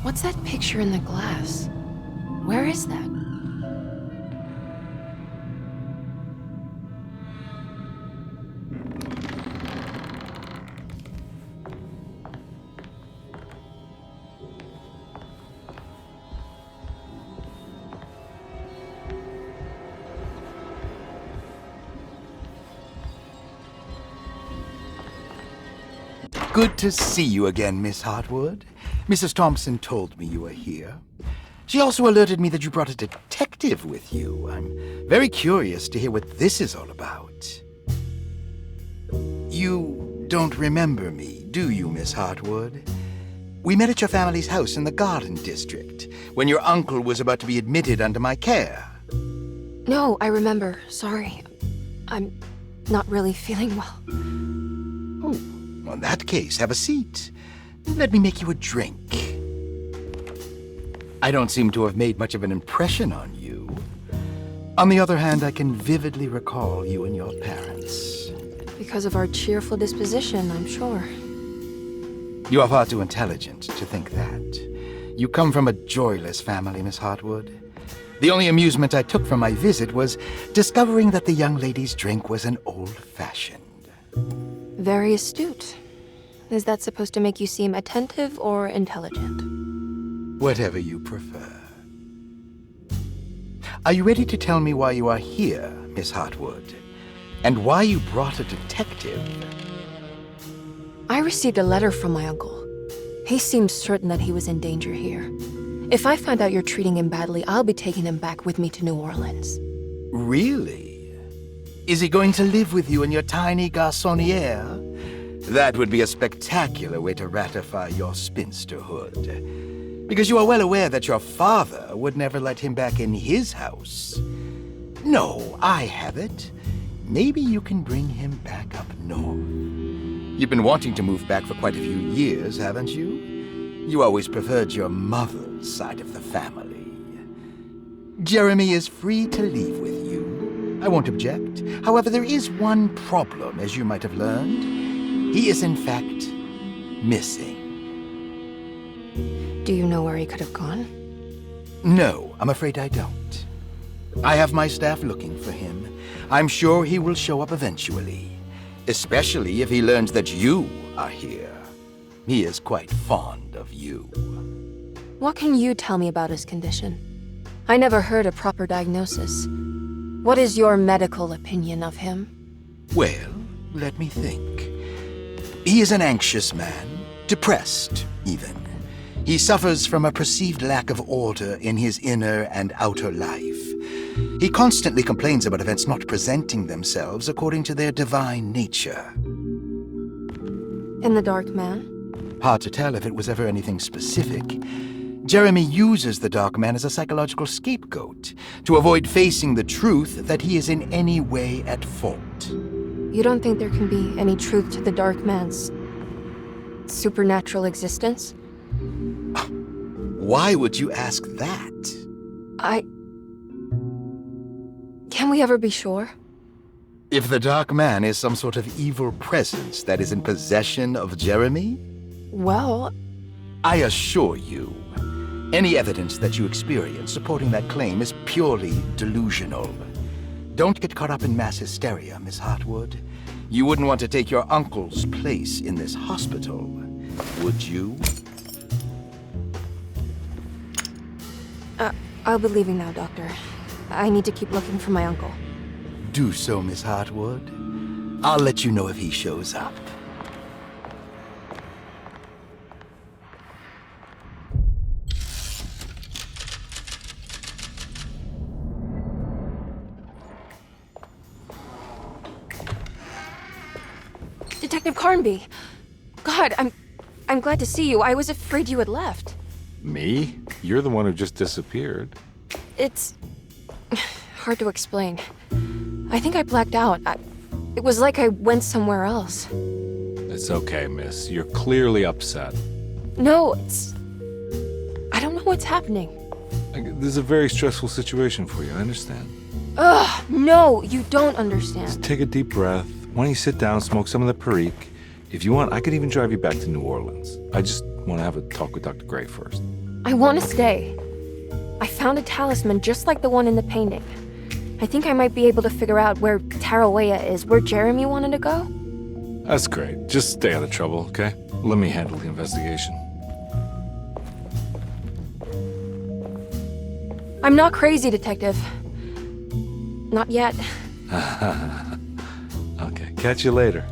What's that picture in the glass? Where is that? Good to see you again, Miss Hartwood. Mrs. Thompson told me you were here. She also alerted me that you brought a detective with you. I'm very curious to hear what this is all about. You don't remember me, do you, Miss Hartwood? We met at your family's house in the Garden District, when your uncle was about to be admitted under my care. No, I remember. Sorry. I'm not really feeling well. Oh, well, in that case, have a seat. Let me make you a drink. I don't seem to have made much of an impression on you. On the other hand, I can vividly recall you and your parents. Because of our cheerful disposition, I'm sure. You are far too intelligent to think that. You come from a joyless family, Miss Hartwood. The only amusement I took from my visit was discovering that the young lady's drink was an old-fashioned. Very astute. Is that supposed to make you seem attentive or intelligent? Whatever you prefer. Are you ready to tell me why you are here, Miss Hartwood? And why you brought a detective? I received a letter from my uncle. He seemed certain that he was in danger here. If I find out you're treating him badly, I'll be taking him back with me to New Orleans. Really? Is he going to live with you in your tiny garçonniere? That would be a spectacular way to ratify your spinsterhood. Because you are well aware that your father would never let him back in his house. No, I have it. Maybe you can bring him back up north. You've been wanting to move back for quite a few years, haven't you? You always preferred your mother's side of the family. Jeremy is free to leave with you. I won't object. However, there is one problem, as you might have learned. He is, in fact, missing. Do you know where he could have gone? No, I'm afraid I don't. I have my staff looking for him. I'm sure he will show up eventually, especially if he learns that you are here. He is quite fond of you. What can you tell me about his condition? I never heard a proper diagnosis. What is your medical opinion of him? Well, let me think. He is an anxious man, depressed, even. He suffers from a perceived lack of order in his inner and outer life. He constantly complains about events not presenting themselves according to their divine nature. And the Dark Man? Hard to tell if it was ever anything specific. Jeremy uses the Dark Man as a psychological scapegoat to avoid facing the truth that he is in any way at fault. You don't think there can be any truth to the Dark Man's supernatural existence? Why would you ask that? Can we ever be sure? If the Dark Man is some sort of evil presence that is in possession of Jeremy? Well, I assure you, any evidence that you experience supporting that claim is purely delusional. Don't get caught up in mass hysteria, Miss Hartwood. You wouldn't want to take your uncle's place in this hospital, would you? I'll be leaving now, Doctor. I need to keep looking for my uncle. Do so, Miss Hartwood. I'll let you know if he shows up. Detective Carnby! God, I'm glad to see you. I was afraid you had left. Me? You're the one who just disappeared. It's hard to explain. I think I blacked out. It was like I went somewhere else. It's okay, miss. You're clearly upset. No, I don't know what's happening. This is a very stressful situation for you, I understand. Ugh, no, you don't understand. Just take a deep breath. Why don't you sit down, smoke some of the Perique? If you want, I could even drive you back to New Orleans. I just want to have a talk with Dr. Gray first. I want to stay. I found a talisman just like the one in the painting. I think I might be able to figure out where Tarawea is, where Jeremy wanted to go. That's great. Just stay out of trouble, okay? Let me handle the investigation. I'm not crazy, Detective. Not yet. Okay, catch you later.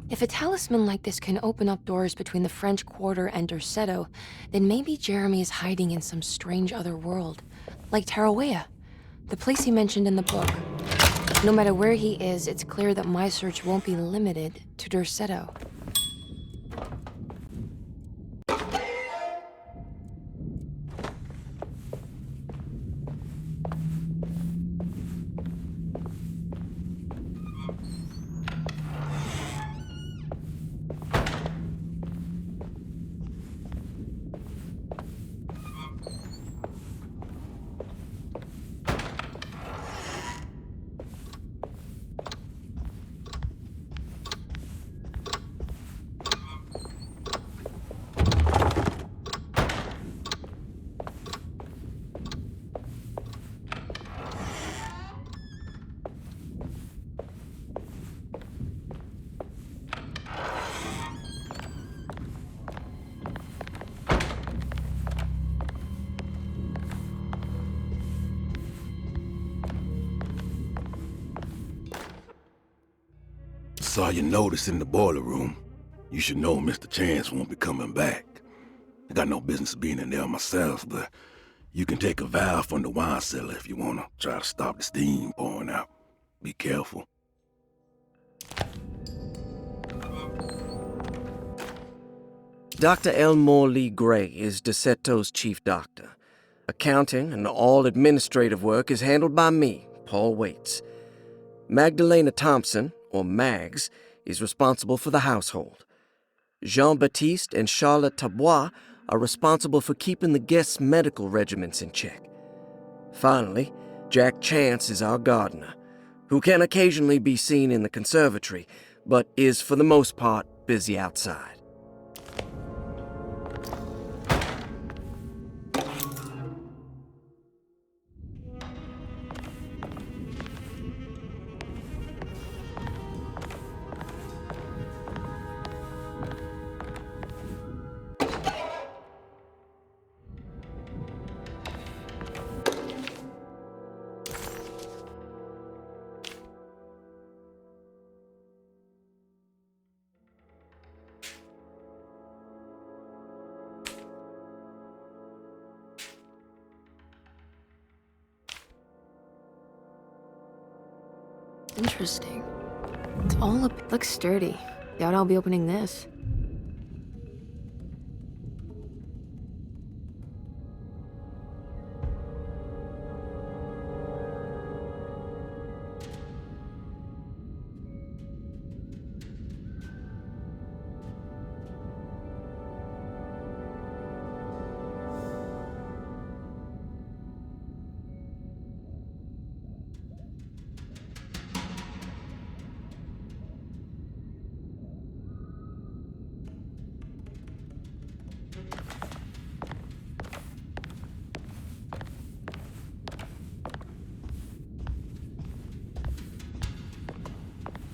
If a talisman like this can open up doors between the French Quarter and Derceto, then maybe Jeremy is hiding in some strange other world, like Tarawea, the place he mentioned in the book. No matter where he is, it's clear that my search won't be limited to Derceto. Saw your notice in the boiler room. You should know Mr. Chance won't be coming back. I got no business being in there myself, but you can take a valve from the wine cellar if you want to try to stop the steam pouring out. Be careful. Dr. Elmore Lee Gray is Deceto's chief doctor. Accounting and all administrative work is handled by me, Paul Waits. Magdalena Thompson, or Mags, is responsible for the household. Jean-Baptiste and Charlotte Tabois are responsible for keeping the guests' medical regimens in check. Finally, Jack Chance is our gardener, who can occasionally be seen in the conservatory, but is for the most part busy outside. Interesting. It's all looks sturdy. Doubt I'll be opening this.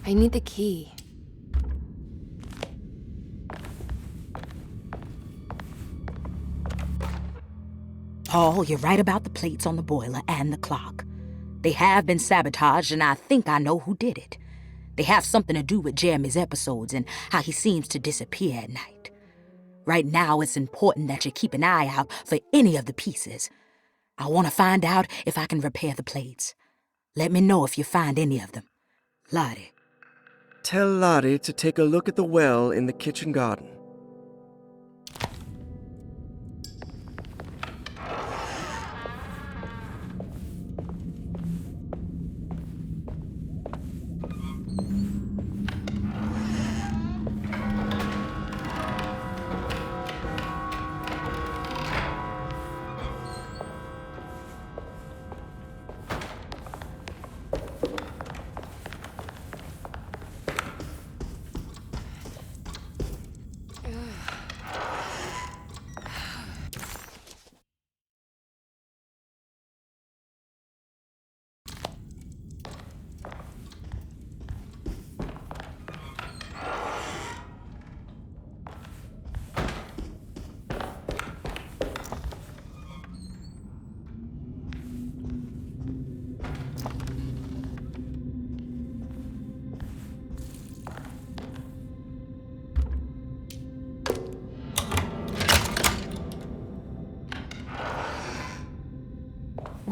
I need the key. Paul, you're right about the plates on the boiler and the clock. They have been sabotaged, and I think I know who did it. They have something to do with Jeremy's episodes and how he seems to disappear at night. Right now, it's important that you keep an eye out for any of the pieces. I want to find out if I can repair the plates. Let me know if you find any of them. Lottie. Tell Lottie to take a look at the well in the kitchen garden.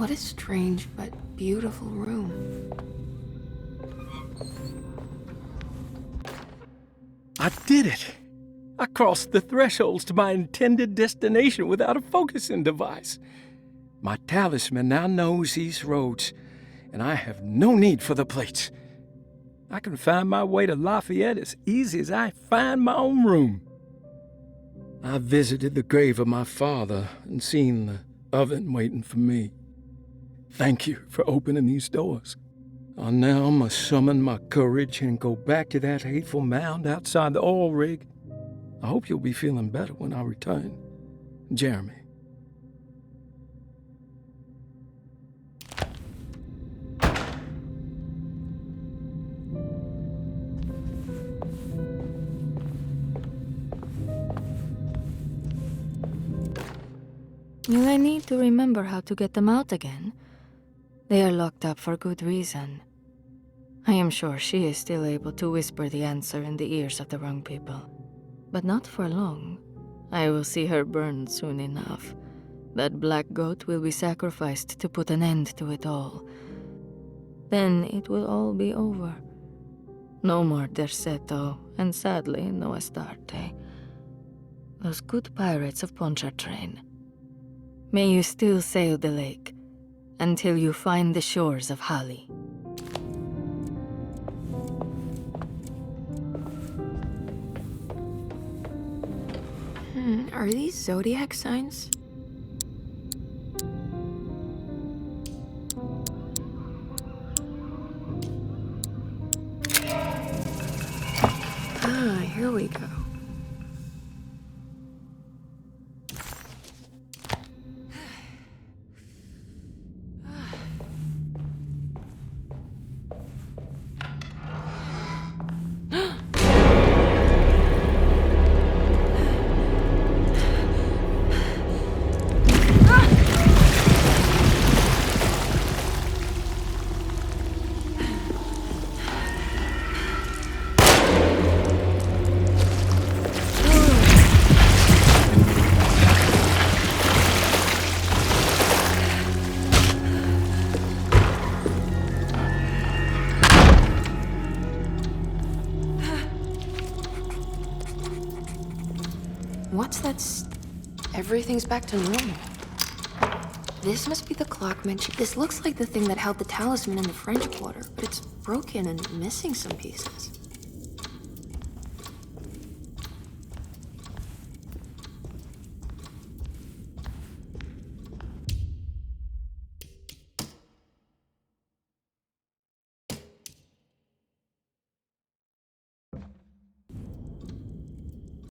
What a strange but beautiful room. I did it! I crossed the thresholds to my intended destination without a focusing device. My talisman now knows these roads, and I have no need for the plates. I can find my way to Lafayette as easy as I find my own room. I visited the grave of my father and seen the oven waiting for me. Thank you for opening these doors. I now must summon my courage and go back to that hateful mound outside the oil rig. I hope you'll be feeling better when I return. Jeremy. Will I need to remember how to get them out again? They are locked up for good reason. I am sure she is still able to whisper the answer in the ears of the wrong people. But not for long. I will see her burned soon enough. That black goat will be sacrificed to put an end to it all. Then it will all be over. No more Derceto, and sadly, no Astarte. Those good pirates of Pontchartrain. May you still sail the lake, until you find the shores of Hali. Are these zodiac signs? Ah, here we go. What's that Everything's back to normal. This must be the clock mentioned. This looks like the thing that held the talisman in the French Quarter, but it's broken and missing some pieces.